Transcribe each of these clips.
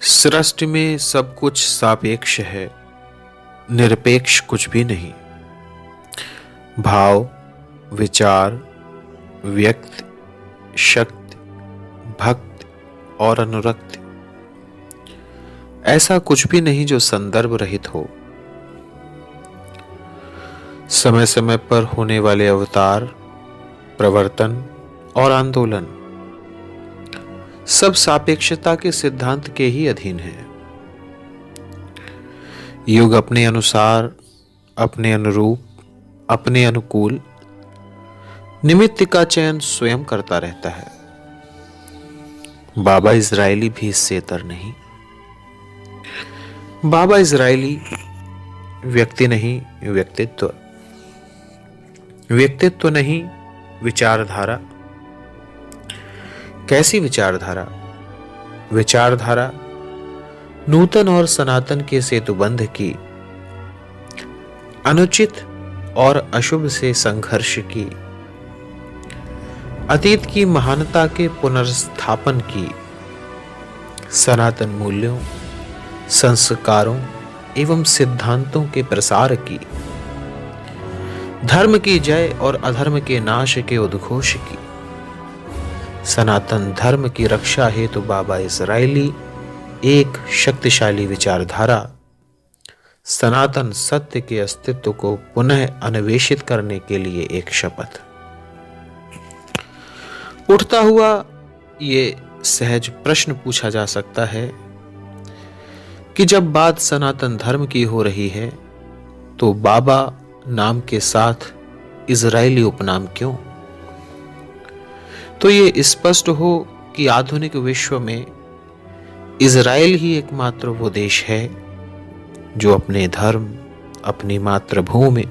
सृष्टि में सब कुछ सापेक्ष है, निरपेक्ष कुछ भी नहीं। भाव, विचार, व्यक्त, शक्ति, भक्त और अनुरक्त, ऐसा कुछ भी नहीं जो संदर्भ रहित हो। समय समय पर होने वाले अवतार, प्रवर्तन और आंदोलन सब सापेक्षता के सिद्धांत के ही अधीन है। युग अपने अनुसार, अपने अनुरूप, अपने अनुकूल निमित्त का चयन स्वयं करता रहता है। बाबा इजरायली भी इससे इतर नहीं। बाबा इजरायली व्यक्ति नहीं, व्यक्तित्व, व्यक्तित्व नहीं, विचारधारा। कैसी विचारधारा? विचारधारा नूतन और सनातन के सेतुबंध की, अनुचित और अशुभ से संघर्ष की, अतीत की महानता के पुनर्स्थापन की, सनातन मूल्यों, संस्कारों एवं सिद्धांतों के प्रसार की, धर्म की जय और अधर्म के नाश के उद्घोष की। सनातन धर्म की रक्षा हेतु बाबा इजरायली एक शक्तिशाली विचारधारा, सनातन सत्य के अस्तित्व को पुनः अन्वेषित करने के लिए एक शपथ। उठता हुआ ये सहज प्रश्न पूछा जा सकता है कि जब बात सनातन धर्म की हो रही है तो बाबा नाम के साथ इजरायली उपनाम क्यों? तो ये स्पष्ट हो कि आधुनिक विश्व में इजराइल ही एकमात्र वो देश है जो अपने धर्म, अपनी मातृभूमि,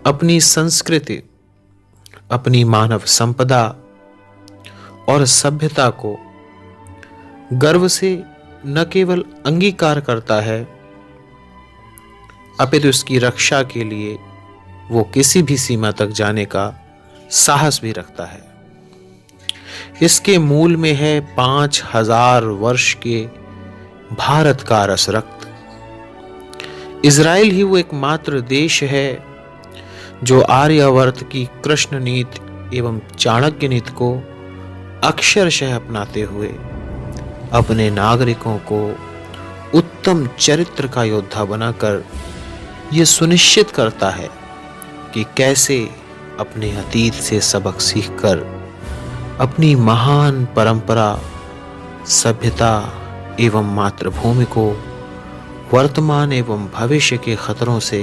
अपनी संस्कृति, अपनी मानव संपदा और सभ्यता को गर्व से न केवल अंगीकार करता है, अपितु उसकी रक्षा के लिए वो किसी भी सीमा तक जाने का साहस भी रखता है। इसके मूल में है 5000 वर्ष के भारत का रस रक्त। इजराइल ही वो एकमात्र देश है जो आर्यावर्त की कृष्ण नीति एवं चाणक्य नीति को अक्षरशः अपनाते हुए अपने नागरिकों को उत्तम चरित्र का योद्धा बनाकर यह सुनिश्चित करता है कि कैसे अपने अतीत से सबक सीखकर अपनी महान परंपरा, सभ्यता एवं मातृभूमि को वर्तमान एवं भविष्य के खतरों से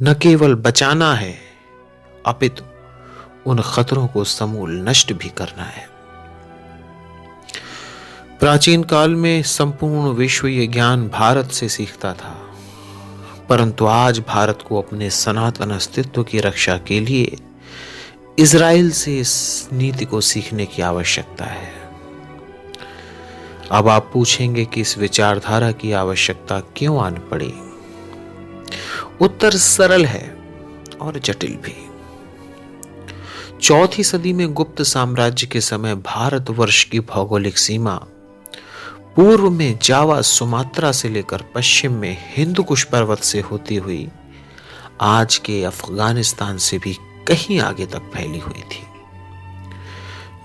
न केवल बचाना है, अपितु उन खतरों को समूल नष्ट भी करना है। प्राचीन काल में संपूर्ण विश्व ये ज्ञान भारत से सीखता था, परंतु आज भारत को अपने सनातन अस्तित्व की रक्षा के लिए इजराइल से इस नीति को सीखने की आवश्यकता है। अब आप पूछेंगे कि इस विचारधारा की आवश्यकता क्यों आन पड़ी? उत्तर सरल है और जटिल भी। 4वीं सदी में गुप्त साम्राज्य के समय भारतवर्ष की भौगोलिक सीमा पूर्व में जावा, सुमात्रा से लेकर पश्चिम में हिंदू कुश पर्वत से होती हुई आज के अफगानिस्तान से भी कहीं आगे तक फैली हुई थी।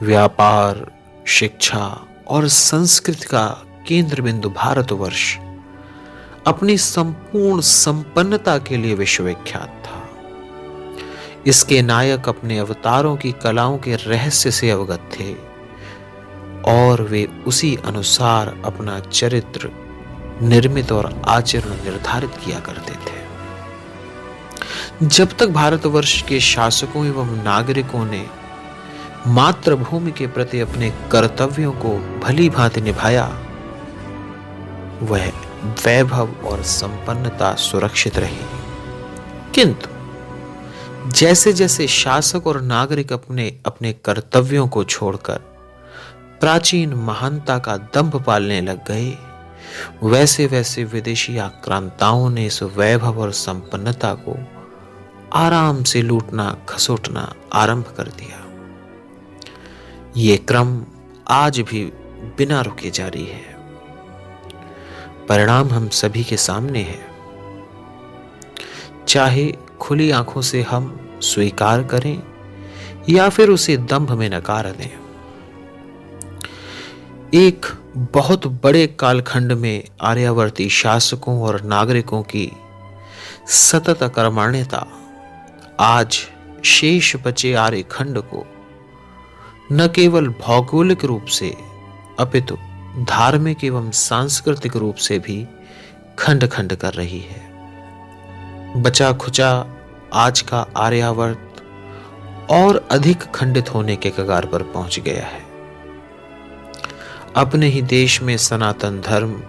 व्यापार, शिक्षा और संस्कृति का केंद्र बिंदु भारतवर्ष अपनी संपूर्ण संपन्नता के लिए विश्वविख्यात था। इसके नायक अपने अवतारों की कलाओं के रहस्य से अवगत थे और वे उसी अनुसार अपना चरित्र निर्मित और आचरण निर्धारित किया करते थे। जब तक भारतवर्ष के शासकों एवं नागरिकों ने मातृभूमि के प्रति अपने कर्तव्यों को भली भांति निभाया, वह वैभव और संपन्नता सुरक्षित रही। किंतु जैसे जैसे शासक और नागरिक अपने अपने कर्तव्यों को छोड़कर प्राचीन महानता का दंभ पालने लग गए, वैसे वैसे विदेशी आक्रांताओं ने इस वैभव और संपन्नता को आराम से लूटना, खसोटना आरंभ कर दिया। ये क्रम आज भी बिना रुके जारी है। परिणाम हम सभी के सामने है। चाहे खुली आंखों से हम स्वीकार करें या फिर उसे दंभ में नकार दें। एक बहुत बड़े कालखंड में आर्यावर्ती शासकों और नागरिकों की सतत अकर्मण्यता आज शेष बचे आर्यखंड को न केवल भौगोलिक रूप से अपितु धार्मिक एवं सांस्कृतिक रूप से भी खंड खंड कर रही है। बचा खुचा आज का आर्यावर्त और अधिक खंडित होने के कगार पर पहुंच गया है। अपने ही देश में सनातन धर्म,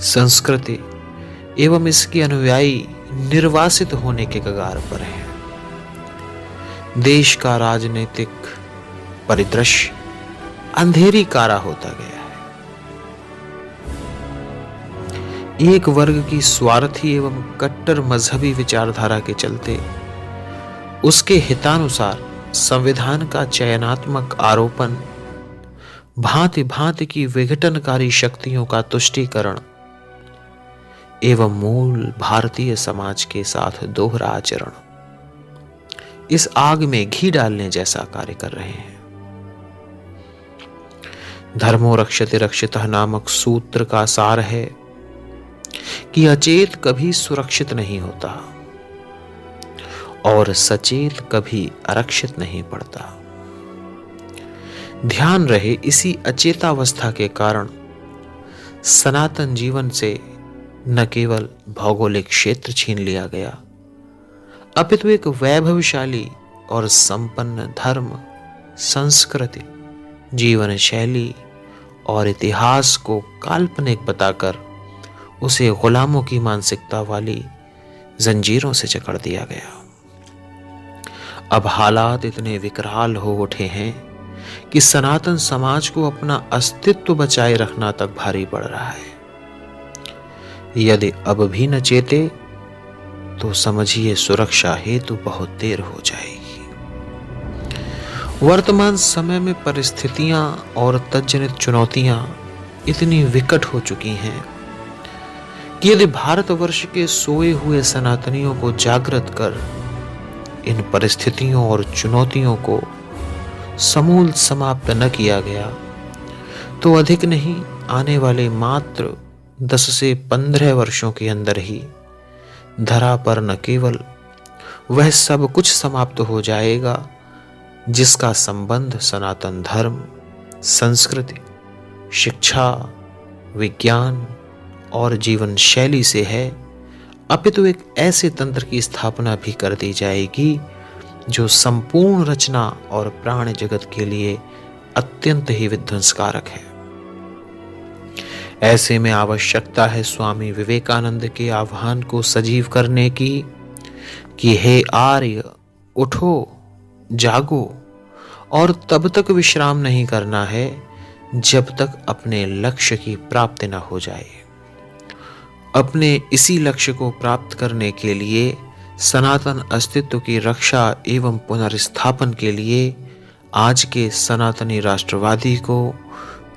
संस्कृति एवं इसके अनुयायी निर्वासित होने के कगार पर है। देश का राजनीतिक परिदृश्य अंधेरी कारा होता गया है। एक वर्ग की स्वार्थी एवं कट्टर मजहबी विचारधारा के चलते उसके हितानुसार संविधान का चयनात्मक आरोपण, भांति भांति की विघटनकारी शक्तियों का तुष्टीकरण एवं मूल भारतीय समाज के साथ दोहरा आचरण इस आग में घी डालने जैसा कार्य कर रहे हैं। धर्मो रक्षते रक्षितः नामक सूत्र का सार है कि अचेत कभी सुरक्षित नहीं होता और सचेत कभी आरक्षित नहीं पड़ता। ध्यान रहे, इसी अचेतावस्था के कारण सनातन जीवन से न केवल भौगोलिक क्षेत्र छीन लिया गया, अपितु एक वैभवशाली और संपन्न धर्म, संस्कृति, जीवन शैली और इतिहास को काल्पनिक बताकर उसे गुलामों की मानसिकता वाली जंजीरों से जकड़ दिया गया। अब हालात इतने विकराल हो उठे हैं कि सनातन समाज को अपना अस्तित्व बचाए रखना तक भारी पड़ रहा है। यदि अब भी न चेते तो समझिए सुरक्षा हेतु बहुत देर हो जाएगी। वर्तमान समय में परिस्थितियां और तज्जनित चुनौतियां इतनी विकट हो चुकी हैं कि यदि भारतवर्ष के सोए हुए सनातनियों को जागृत कर इन परिस्थितियों और चुनौतियों को समूल समाप्त न किया गया तो अधिक नहीं, आने वाले मात्र 10 से 15 वर्षों के अंदर ही धरा पर न केवल वह सब कुछ समाप्त हो जाएगा जिसका संबंध सनातन धर्म, संस्कृति, शिक्षा, विज्ञान और जीवन शैली से है, अपितु एक ऐसे तंत्र की स्थापना भी कर दी जाएगी जो संपूर्ण रचना और प्राण जगत के लिए अत्यंत ही विध्वंसकारक है। ऐसे में आवश्यकता है स्वामी विवेकानंद के आह्वान को सजीव करने की कि हे आर्य, उठो, जागो और तब तक विश्राम नहीं करना है जब तक अपने लक्ष्य की प्राप्ति न हो जाए। अपने इसी लक्ष्य को प्राप्त करने के लिए सनातन अस्तित्व की रक्षा एवं पुनर्स्थापन के लिए आज के सनातनी राष्ट्रवादी को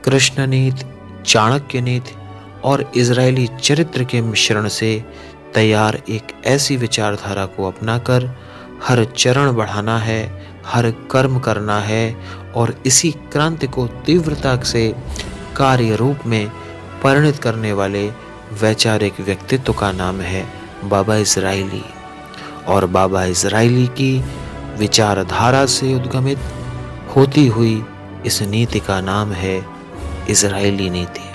कृष्ण नीति, चाणक्य नीति और इजरायली चरित्र के मिश्रण से तैयार एक ऐसी विचारधारा को अपनाकर हर चरण बढ़ाना है, हर कर्म करना है और इसी क्रांति को तीव्रता से कार्य रूप में परिणत करने वाले वैचारिक व्यक्तित्व का नाम है बाबा इजरायली। और बाबा इजरायली की विचारधारा से उद्गमित होती हुई इस नीति का नाम है इजरायली नीति।